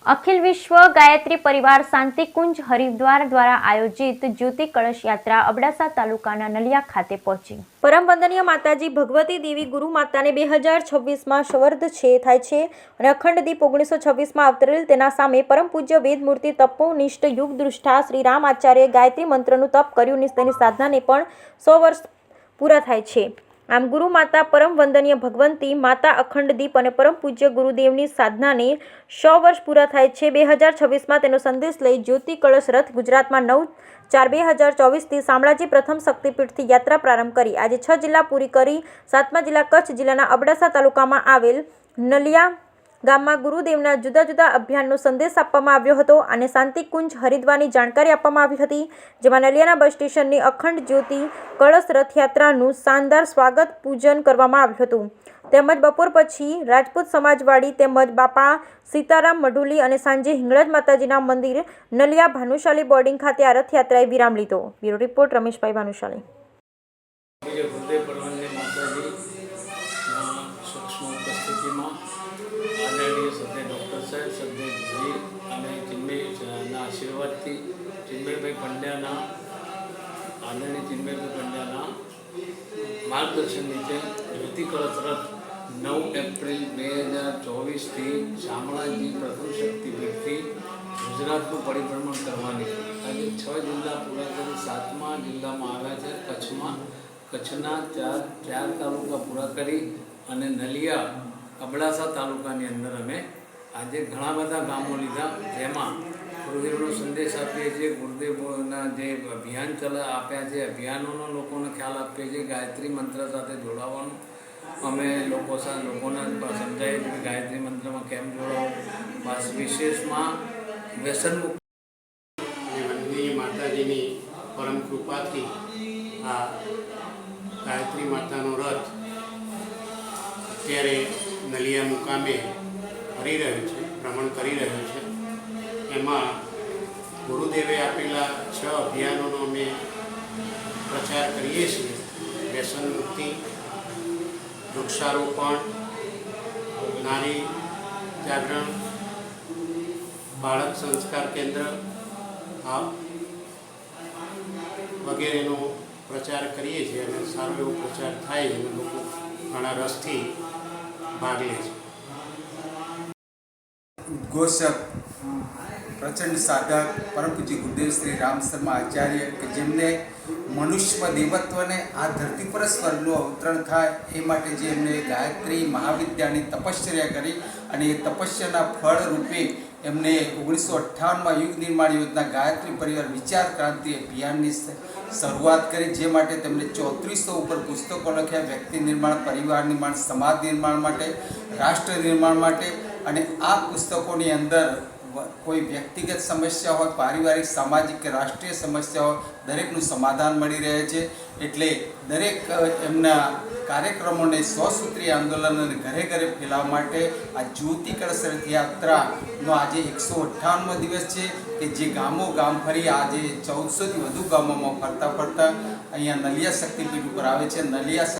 अखिल विश्व गायत्री परिवार शांतिकुंज हरिद्वार द्वारा आयोजित ज्योति कलश यात्रा अबડાસા તાલુકાના નલિયા ખાતે પહોંચી। પરમ વંદનીય માતાજી ભગવતી દેવી ગુરુ માતાને 2026માં સંવર્ધ થાય છે અને અખંડ દીપ 1926માં અવતરેલ તેના સામે પરમ પૂજ્ય વેદમૂર્તિ તપોનિષ્ઠ યુગ દૃષ્ટા શ્રી રામ આચાર્ય ગાયત્રી મંત્રનું તપ કર્યું અને તેની સાધનાને પણ 100 વર્ષ પૂરા થાય છે। आम गुरु माता परम वंदनीय भगवंती माता अखंड दीप और परम पूज्य गुरुदेवनी साधना ने 100 वर्ष पूरा थाय छे। 2026 में तेनो संदेश लई ज्योति कलश रथ गुजरात में 9/4/2024 थी शामळाजी प्रथम शक्तिपीठ थी यात्रा प्रारंभ करी। आज 6 जिल्ला पूरी करी 7मा जिल्ला कच्छ जिल्लाना अबડાસા तालुकामां आवेल नलिया गामમાં गुरुदेवना जुदा जुदा अभियानનો संदेश आपवामां આવ્યો હતો અને શાંતિકુંજ હરિદ્વારની જાણકારી આપવામાં આવી હતી, જેમાં નલિયાના બસ સ્ટેશનની અખંડ જ્યોતિ કળશ રથયાત્રાનું શાનદાર સ્વાગત પૂજન કરવામાં આવ્યું હતું। તેમજ બપોર પછી રાજપૂત સમાજવાડી તેમજ બાપા સીતારામ મઢુલી અને સાંજે હિંગળાજ માતાજીના મંદિર નલિયા ભાનુશાલી બોર્ડિંગ ખાતે આ રથયાત્રાએ વિરામ લીધો। Bureau report Rameshbhai Bhanushali. आदरणीय सदे डॉक्टर साहब सदे जी અને ચિન્મયના આશીર્વાદથી ચિન્મયભાઈ પંડ્યાના આદરણીય ચિન્મયભાઈ પંડ્યાના માર્ગદર્શન નીચે જ્યોતિ કળશ રથ 9 એપ્રિલ 2024થી શામળાજી પ્રથમ શક્તિપીઠથી ગુજરાતનું પરિભ્રમણ કરવાની આજે 6 જિલ્લા પૂરા કરી 7મા જિલ્લામાં આવ્યા છે। કચ્છના 4 તાલુકા પૂરા કરી અને નલિયા અબડાસા તાલુકાની અંદર અમે આજે ઘણા બધા ગામો લીધા, જેમાં ગુરુદેવનો સંદેશ આપીએ છીએ, ગુરુદેવના જે અભિયાન આપ્યા છે અભિયાનોનો લોકોને ખ્યાલ આપીએ છીએ, ગાયત્રી મંત્ર સાથે જોડાવાનું અમે લોકોને સમજાવીએ છીએ કે ગાયત્રી મંત્રમાં કેમ જોડાવું। બસ વિશેષમાં વ્યસનમુક્ત વંદનીય માતાજીની પરમ કૃપાથી આ ગાયત્રી માતાનો રથ અત્યારે નલિયા મુકામે ફરી રહ્યું છે, ભ્રમણ કરી રહ્યું છે। એમાં ગુરુદેવે આપેલા 6 અભિયાનોનો અમે પ્રચાર કરીએ છીએ। વ્યસન મુક્તિ, વૃક્ષારોપણ, નારી જાગરણ, બાળક સંસ્કાર કેન્દ્ર વગેરેનો પ્રચાર કરીએ છીએ અને સારો એવો પ્રચાર થાય અને લોકો ઘણા રસથી भाग ले। उद्घोषक प्रचंड साधक परम पूज्य गुरुदेव श्री राम शर्मा आचार्य के जेमने मनुष्य देवत्व ने आ धरती पर स्वर्गનું અવતરણ થાય એ માટે જે એમને ગાયત્રી મહાવિદ્યાની તપશ્ચર્યા કરી અને એ તપસ્યાના ફળ રૂપે એમને 1958માં યુગ નિર્માણ યોજના ગાયત્રી પરિવાર વિચાર ક્રાંતિ અભિયાનની શરૂઆત કરી, જે માટે તેમણે 3400 ઉપર પુસ્તકો લખ્યા વ્યક્તિ નિર્માણ, પરિવાર નિર્માણ, સમાજ નિર્માણ માટે, રાષ્ટ્ર નિર્માણ માટે। અને આ પુસ્તકોની અંદર કોઈ વ્યક્તિગત સમસ્યા હોય, પારિવારિક, સામાજિક કે રાષ્ટ્રીય સમસ્યા હોય, દરેકનું સમાધાન મળી રહે છે। એટલે દરેક એમના કાર્યક્રમોને 100 સૂત્રીય આંદોલન અને ઘરે ઘરે ફેલાવવા માટે આ જ્યોતિ કળશ રથયાત્રાનો આજે 158મો દિવસ છે કે જે ગામ ફરી આજે 1400થી વધુ ગામોમાં ફરતા અહીંયા નલિયા શક્તિપીઠ ઉપર આવે છે। નલિયા